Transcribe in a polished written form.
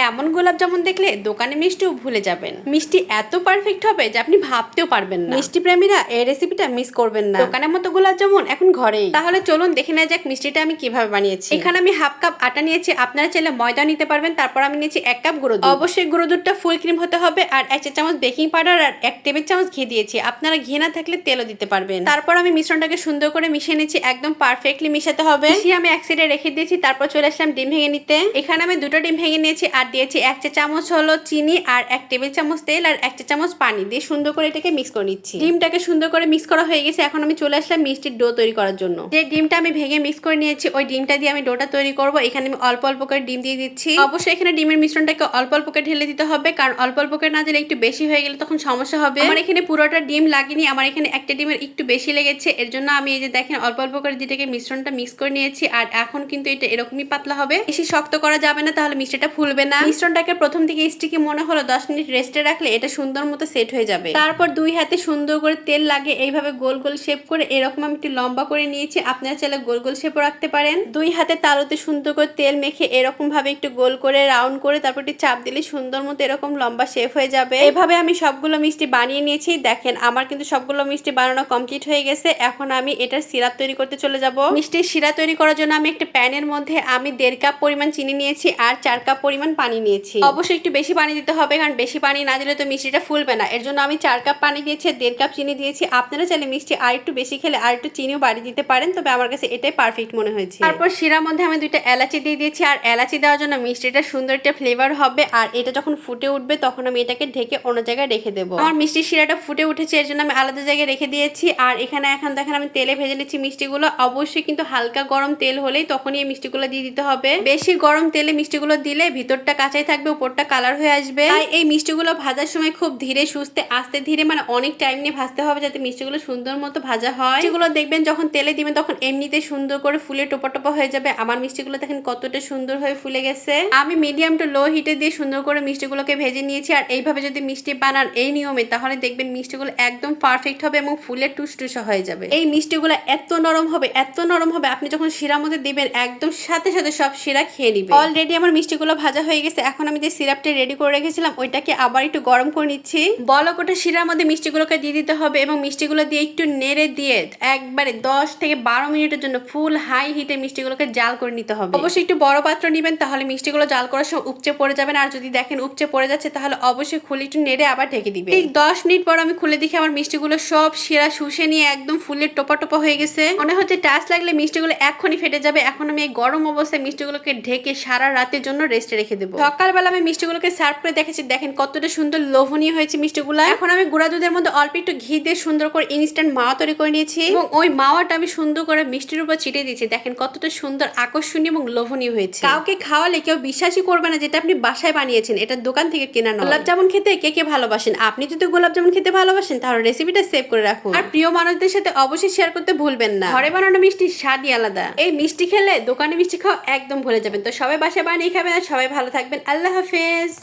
এমন গোলাপ জামুন দেখলে দোকানে মিষ্টিও ভুলে যাবেন। মিষ্টি এত পারফেক্ট হবে যে আপনি ভাবতেও পারবেন না। মিষ্টি প্রেমীরা এই রেসিপিটা মিস করবেন না। দোকানের মতো গোলাপ জামুন এখন ঘরেই। তাহলে চলুন দেখে নেওয়া যাক মিষ্টিটা আমি কিভাবে বানিয়েছি। এখানে আমি হাফ কাপ আটা নিয়েছি, আপনারা চাইলে ময়দা নিতে পারবেন। তারপর আমি নিয়েছি 1 কাপ গুঁড়ো দুধ। অবশ্যই গুঁড়ো দুধটা ফুল ক্রিম হতে হবে। আর 1 চা চামচ বেকিং পাউডার আর 1 টেবিল চামচ ঘি দিয়েছি। আপনারা ঘি না থাকলে তেলও দিতে পারবেন। তারপর আমি মিশ্রণটাকে সুন্দর করে মিশিয়ে নিয়েছি, একদম পারফেক্টলি মিশাতে হবে। মিশিয়ে আমি এক সাইডে রেখে দিয়েছি। তারপর চলে আসলাম ডিম ভেঙে নিতে। এখানে আমি 2টা ডিম ভেঙে নিয়েছি আর দিয়েছি 1 চা চামচ হলো চিনি আর 1 টেবিল চামচ তেল আর 1 চা চামচ পানি দিয়ে সুন্দর করে এটাকে মিক্স করে নিচ্ছি। ডিমটাকে সুন্দর করে মিক্স করা হয়ে গেছে। এখন আমি চলে আসলাম মিষ্টির ডো তৈরি করার জন্য। যে ডিমটা আমি ভেঙে মিক্স করে নিয়েছি ওই ডিমটা দিয়ে আমি ডোটা তৈরি করব। এখানে আমি অল্প অল্প করে ডিম দিয়ে দিচ্ছি। অবশ্যই এখানে ডিমের মিশ্রণটাকে অল্প অল্প করে ঢেলে দিতে হবে, কারণ অল্প অল্প করে না দিলে একটু বেশি হয়ে গেলে তখন সমস্যা হবে। আমার এখানে পুরোটা ডিম লাগেনি, আমার এখানে একটা ডিমের একটু বেশি লেগেছে। এর জন্য আমি এই যে দেখেন অল্প অল্প করে দুইটাকে মিশ্রণটা মিক্স করে নিয়েছি। আর এখন কিন্তু এটা এরকমই পাতলা হবে, বেশি শক্ত করা যাবে না, তাহলে মিষ্টিটা ফুলবে না। মিশ্রণটাকে প্রথম থেকে স্টিকি মনে হলো 10 মিনিট রেস্টে রাখলে এটা সুন্দর মতো সেট হয়ে যাবে। তারপর 2 হাতে সুন্দর করে তেল লাগিয়ে এইভাবে গোল গোল শেপ করে এরকম আমি একটু লম্বা করে নিয়েছি। আপনারা চাইলে গোল গোল শেপও রাখতে পারেন। 2 হাতে তালুতে সুন্দর করে তেল মেখে এরকম ভাবে একটু গোল করে রাউন্ড করে তারপর একটু চাপ দিলে সুন্দর মতো এরকম লম্বা শেপ হয়ে যাবে। এভাবে আমি সবগুলো মিষ্টি বানিয়ে নিয়েছি। দেখেন আমার কিন্তু সবগুলো মিষ্টি বানানো কমপ্লিট হয়ে গেছে। এখন আমি এটার সিরাপ তৈরি করতে চলে যাব। মিষ্টির সিরা তৈরি করার জন্য আমি একটা প্যানের মধ্যে আমি 1.5 কাপ পরিমাণ চিনি নিয়েছি আর 4 কাপ পরিমাণ পানি নিয়েছি। অবশ্যই একটু বেশি পানি দিতে হবে, কারণ বেশি পানি না দিলে তো মিষ্টিটা ফুলবে না। এর জন্য আমি 4 কাপ পানি দিয়েছি, 1.5 কাপ চিনি দিয়েছি। আপনারা চাইলে মিষ্টি আর একটু বেশি খেলে আর একটু চিনিও বাড়িয়ে দিতে পারেন, তবে আমার কাছে এটাই পারফেক্ট মনে হয়েছে। তারপর শিরার মধ্যে আমি 2টা এলাচি দিয়ে দিয়েছি। আর এলাচি দেওয়ার জন্য মিষ্টিটা সুন্দর একটা ফ্লেভার হবে। আর এটা যখন ফুটে উঠবে তখন আমি এটাকে ঢেকে অন্য জায়গায় রেখে দেবো। আমার মিষ্টির শিরাটা ফুটে উঠেছে, এর জন্য আমি আলাদা জায়গায় রেখে দিয়েছি। আর এখানে এখন দেখেন আমি তেলে ভেজে নিচ্ছি মিষ্টিগুলো। অবশ্যই কিন্তু হালকা গরম তেল হলেই তখনই এই মিষ্টিগুলো দিয়ে দিতে হবে। বেশি গরম তেলে মিষ্টিগুলো দিলে ভিতরটা কাঁচাই থাকবে, উপরটা কালার হয়ে আসবে। তাই এই মিষ্টিগুলো ভাজার সময় খুব ধীরে সুস্থে আস্তে ধীরে মানে অনেক টাইম নিয়ে ভাজতে হবে, যাতে মিষ্টিগুলো সুন্দর মতো ভাজা হয়। মিষ্টিগুলো দেখবেন যখন তেলে দিবেন তখন এমনিতে সুন্দর করে ফুলে টোপা টোপা হয়ে যাবে। আমার মিষ্টিগুলো দেখেন কতটা সুন্দর হয়ে ফুলে গেছে। আমি মিডিয়াম টু লো হিটে দিয়ে সুন্দর করে মিষ্টিগুলোকে ভেজে নিয়েছি। আর এইভাবে যদি মিষ্টি বানান এই নিয়মে, তাহলে দেখবেন মিষ্টিগুলো একদম পারফেক্ট হবে এবং ফুলে টুসটুসা হয়ে যাবে। এই মিষ্টিগুলো এত নরম হবে, এত নরম হবে, আপনি যখন শিরার মধ্যে দিবেন একদম সাথে সাথে সব শিরা খেয়ে নিবে। অলরেডি আমার মিষ্টিগুলো ভাজা হয়ে গেছে। এখন আমি যে সিরাপটা রেডি করে রেখেছিলাম ওইটাকে আবার একটু গরম করে নিচ্ছি। বলক ওঠা শিরার মধ্যে মিষ্টিগুলোকে দিয়ে দিতে হবে এবং মিষ্টিগুলো দিয়ে একটু নেড়ে দিয়ে একবারে 10 থেকে 12 মিনিটের জন্য ফুল হাই হিটে মিষ্টিগুলোকে জাল করে নিতে হবে। অবশ্যই একটু বড় পাত্র নেবেন, তাহলে মিষ্টিগুলো জাল করার সময় উপচে পড়ে যাবেন। আর যদি দেখেন উপচে পড়ে যাচ্ছে তাহলে অবশ্যই খুলে একটু নেড়ে আবার ঢেকে দিবেন। ঠিক 10 মিনিট পর আমি খুলে দেখি আমার মিষ্টিগুলো সব শিরা শুষে নিয়ে একদম ফুলের টোপা টোপা হয়ে গেছে। মনে হচ্ছে টাচ লাগলে মিষ্টিগুলো এক্ষুনি ফেটে যাবে। এখন আমি এই গরম অবস্থায় মিষ্টিগুলোকে ঢেকে সারা রাতের জন্য রেস্টে রেখে দেবো। সকালবেলা আমি মিষ্টিগুলোকে সার্ভ করে দেখেছি, দেখেন কতটা সুন্দর লোভনীয় হয়েছে মিষ্টিগুলো। এখন আমি গুঁড়া দুধের মধ্যে অল্প একটু ঘি দিয়ে সুন্দর করে ইনস্ট্যান্ট মাওয়া তৈরি করে নিয়েছি এবং ওই মাওয়াটা আমি সুন্দর করে মিষ্টির উপর ছিটিয়ে দিয়েছি। দেখেন কতটা সুন্দর আকর্ষণীয় এবং লোভনীয় হয়েছে। কাউকে খাওয়ালে কেউ বিশ্বাসই করবে না যেটা আপনি বাসায় বানিয়েছেন, এটা দোকান থেকে কেনা নয়। গোলাপ জামুন খেতে কে কে ভালোবাসেন? আপনি যদি গোলাপ জামুন খেতে ভালোবাসেন তাহলে রেসিপিটা সেভ করে রাখুন। আর প্রিয় মানুষদের সাথে অবশ্যই শেয়ার করতে ভুলবেন না। ঘরে বানানো মিষ্টির স্বাদই আলাদা। এই মিষ্টি খেলে দোকানে মিষ্টি খাওয়া একদম ভুলে যাবেন। তো সবাই বাসায় বানিয়ে খাবেন আর সবাই ভালো থাকবেন। আল্লাহ হাফেজ।